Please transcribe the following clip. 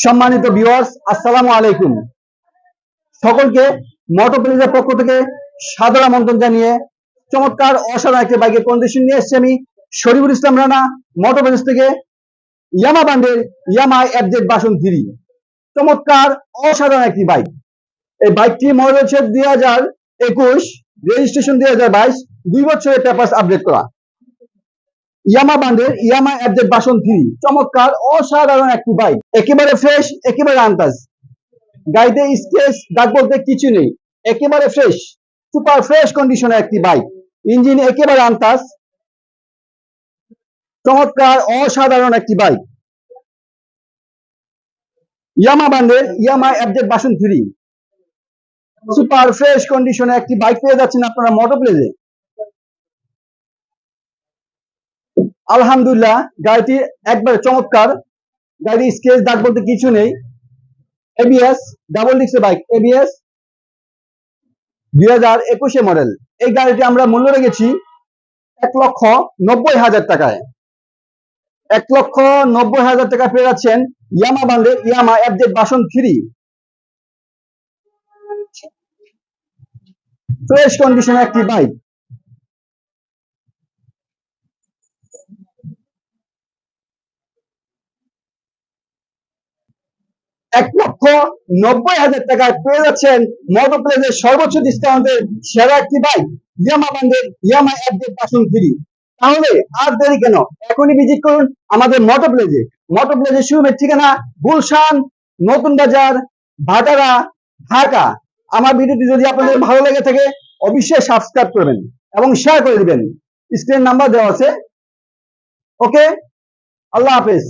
সম্মানিত ভিউয়ার্স, আসসালামু আলাইকুম। সকলকে মোটর প্লেজের পক্ষ থেকে সাদর আমন্ত্রণ জানিয়ে চমৎকার অসাধারণ একটি বাইকের কন্ডিশন নিয়ে এসেছি আমি শরীফুল ইসলাম রানা মোটর প্লেজ থেকে। ইয়ামা ব্র্যান্ডের ইয়ামা এফজেড ভার্সন 3 চমৎকার অসাধারণ একটি বাইক। এই বাইকটি মডেল হচ্ছে 2021, রেজিস্ট্রেশন 2022, 2 বছরের পেপারস আপডেট করা। ইয়ামা ব্র্যান্ডের ইয়ামা এফজেড ভার্সন 3 চমৎকার অসাধারণ একটি বাইক, একেবারে ফ্রেশ, একেবারে আনটাচ। গাড়িতে স্ক্র্যাচ দাগ বলতে কিছু নেই, একেবারে ফ্রেশ, সুপার ফ্রেশ কন্ডিশনের একটি বাইক। ইঞ্জিন একেবারে আনটাচ, চমৎকার অসাধারণ একটি বাইক। ইয়ামা ব্র্যান্ডের ইয়ামা এফজেড ভার্সন 3 সুপার ফ্রেশ কন্ডিশনের একটি বাইক পেয়ে যাচ্ছেন আপনারা মোটর প্লেজে। আলহামদুলিল্লাহ, গাড়িটি একবারে চমৎকার। গাড়ি স্ক্র্যাচ দাগ বলতে কিছু নেই। এবিএস ডাবল ডিস্কের বাইক, এবিএস 2021 মডেল। এই গাড়িটি আমরা মূল্য রেখেছি 1,90,000 টাকায়। 1,90,000 টাকা পেয়ে যাচ্ছেন ইয়ামা ব্র্যান্ডের ইয়ামা এফজেড ভার্সন 3 ফ্রেশ কন্ডিশনের একটি বাইক। $1,90,000 টাকায় পেয়ে যাচ্ছেন মোটর প্লেজের সর্বোচ্চ ডিসকাউন্টের সেরা একটি বাইক ইয়ামা ব্র্যান্ডের ইয়ামা এফজেড ভার্সন 3। তাহলে আর দেরি কেন, এখনই ভিজিট করুন আমাদের মোটর প্লেজে। মোটর প্লেজের শোরুমের ঠিকানা গুলশান, নতুন বাজার, ভাটারা, ঢাকা। আমার ভিডিওটি যদি আপনাদের ভালো লেগে থাকে অবশ্যই সাবস্ক্রাইব করবেন এবং শেয়ার করে দিবেন। স্ক্রিন নাম্বার দেওয়া আছে। ওকে, আল্লাহ হাফেজ।